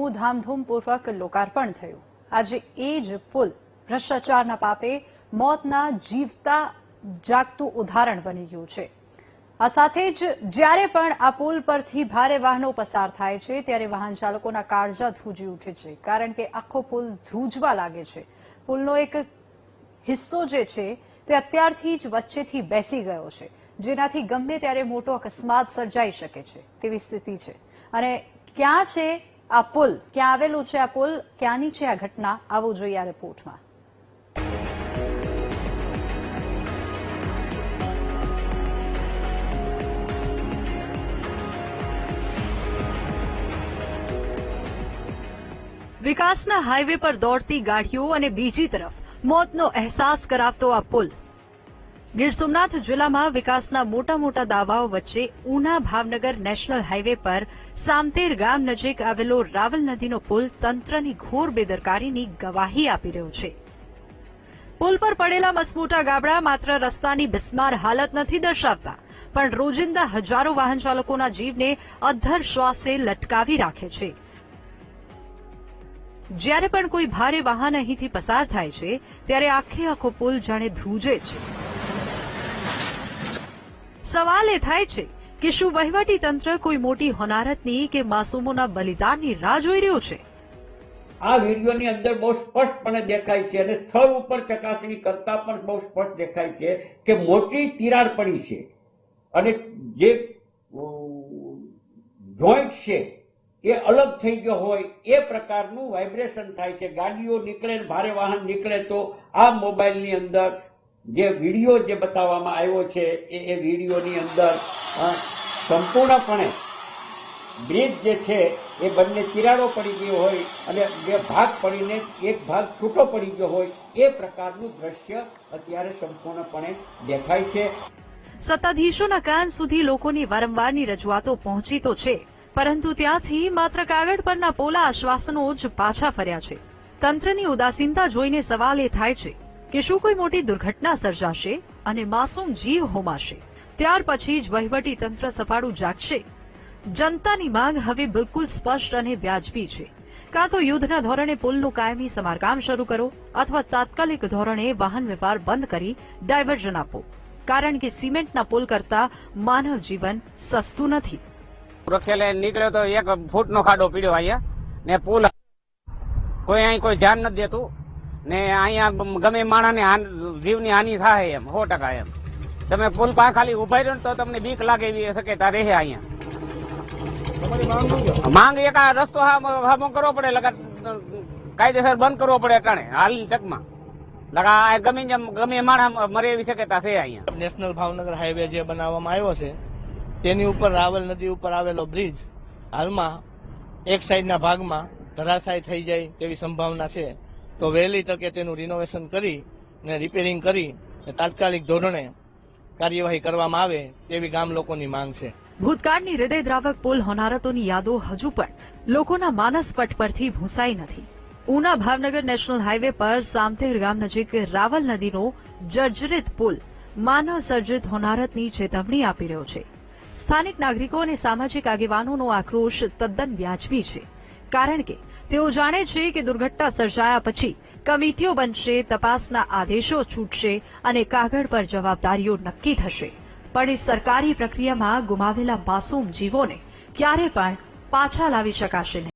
પુલનું ધામધૂમપૂર્વક લોકાર્પણ થયું। આજે એ જ પુલ ભ્રષ્ટાચારના પાપે મોતના જીવતા જાગતું ઉદાહરણ બની ગયું છે। આ સાથે જ જ્યારે પણ આ પુલ પરથી ભારે વાહનો પસાર થાય છે ત્યારે વાહન ચાલકોના કાળજા ધ્રુજી ઉઠે છે, કારણ કે આખો પુલ ધ્રુજવા લાગે છે। પુલનો એક હિસ્સો જે છે તે અત્યારથી જ વચ્ચેથી બેસી ગયો છે, જેનાથી ગમે ત્યારે મોટો અકસ્માત સર્જાઈ શકે છે તેવી સ્થિતિ છે। અને ક્યાં છે આ પુલ, ક્યાં આવેલું છે આ પુલ, ક્યાંની છે આ ઘટના, આવું જોઈએ આ રિપોર્ટમાં। વિકાસના હાઈવે પર દોડતી ગાડીઓ અને બીજી તરફ મોતનો અહેસાસ કરાવતો આ પુલ। ગીર સોમનાથ જિલ્લામાં વિકાસના મોટા દાવાઓ વચ્ચે ઉના ભાવનગર નેશનલ હાઈવે પર સામતેર ગામ નજીક આવેલો રાવલ નદીનો પુલ તંત્રની ઘોર બેદરકારીની ગવાહી આપી રહ્યો છે। પુલ પર પડેલા મસમોટા ગાબડા માત્ર રસ્તાની બિસ્માર હાલત નથી દર્શાવતા, પણ રોજિંદા હજારો વાહન ચાલકોના જીવને અધ્ધર શ્વાસે લટકાવી રાખે છે। જ્યારે પણ કોઈ ભારે વાહન અહીંથી પસાર થાય છે ત્યારે આખો પુલ જાણે ધ્રુજે છે। સવાલ એ થાય છે કે શું વહીવટી તંત્ર કોઈ મોટી હોનારતની કે માસૂમોના બલિદાનની રાહ જોઈ રહ્યું છે? આ વિડીયોની અંદર બહુ સ્પષ્ટપણે દેખાય છે અને સ્થળ ઉપર ચકાસણી કરતા પણ બહુ સ્પષ્ટ દેખાય છે કે મોટી તિરાડ પડી છે અને જે જોઈન્ટ છે એ અલગ થઈ ગયો હોય એ પ્રકારનું વાઇબ્રેશન થાય છે। ગાડીઓ નીકળે, ભારે વાહન નીકળે તો આ મોબાઈલની અંદર જે વિડીયો જે બતાવવામાં આવ્યો છે એ વિડીયોની અંદર સંપૂર્ણપણે બ્રિજ જે છે એ બંને તિરાડો પડી ગયો હોય અને બે ભાગ પડીને એક ભાગ છૂટો પડી ગયો હોય એ પ્રકારનું દ્રશ્ય અત્યારે સંપૂર્ણપણે દેખાય છે। સત્તાધીશોના કાન સુધી લોકોની વારંવારની રજૂઆતો પહોંચી તો છે, પરંતુ ત્યાંથી માત્ર કાગળ પરના પોલા આશ્વાસનો જ પાછા ફર્યા છે। તંત્રની ઉદાસીનતા જોઈને સવાલ એ થાય છે કે શું કોઈ મોટી દુર્ઘટના સર્જાશે અને માસૂમ જીવ હોમાશે? ત્યાર પછી જ વહીવટી તંત્ર સફાળું જાગશે? જનતાની માંગ હવે બિલકુલ સ્પષ્ટ અને વ્યાજબી છે। કાં તો યુદ્ધના ધોરણે પુલનું કાયમી સમારકામ શરૂ કરો અથવા તાત્કાલિક ધોરણે વાહન વ્યવહાર બંધ કરી ડાયવર્ઝન આપો, કારણ કે સિમેન્ટના પુલ કરતા માનવ જીવન સસ્તું નથી। રખેલે નીકળ્યો તો 1 ફૂટનો ખાડો પીડ્યો અહીંયા ને પુલ કોઈ અહીં કોઈ ધ્યાન નથી દેતું ને અહીંયા ગમે માણસને જીવની હાનિ થાય એમ 100% એમ। તમે પુલ પાસે ખાલી ઉભા રહ્યો તો તમને બીક લાગે એવી શક્યતા રહે। અહીંયા માંગ એક આ રસ્તો હામો કરવો પડે, કાયદેસર બંધ કરવો પડે અટાણે હાલની ચકમાં ગમે માણસ મરે એવી શક્યતા છે। અહીંયા નેશનલ ભાવનગર હાઈવે જે બનાવવામાં આવ્યો છે તેની ઉપર રાવલ નદી ઉપર આવેલો બ્રિજ હાલમાં એક સાઈડના ભાગમાં ધરાશાયી થઈ જાય તેવી સંભાવના છે। તો વહેલી તકે તેનું રિનોવેશન કરી ને રિપેરિંગ કરી તાત્કાલિક ધોરણે કાર્યવાહી કરવામાં આવે તેવી ગામ લોકોની માંગ છે। ભૂતકાળની હૃદયદ્રાવક પુલ હોનારતોની યાદો હજુ પણ લોકોના માનસપટ પરથી ભૂંસાઈ નથી। ઉના ભાવનગર નેશનલ હાઈવે પર સામતેર ગામ નજીક રાવલ નદીનો જર્જરિત પુલ માનવ સર્જિત હોનારતની ચેતવણી આપી રહ્યો છે। સ્થાનિક નાગરિકો અને સામાજિક આગેવાનોનો આક્રોશ તદ્દન વ્યાજબી છે, કારણ કે તેઓ જાણે છે કે દુર્ઘટના સર્જાયા પછી કમિટીઓ બનશે, તપાસના આદેશો છૂટશે અને કાગળ પર જવાબદારીઓ નક્કી થશે, પણ એ સરકારી પ્રક્રિયામાં ગુમાવેલા માસૂમ જીવોને ક્યારે પણ પાછા લાવી શકાશે નહીં।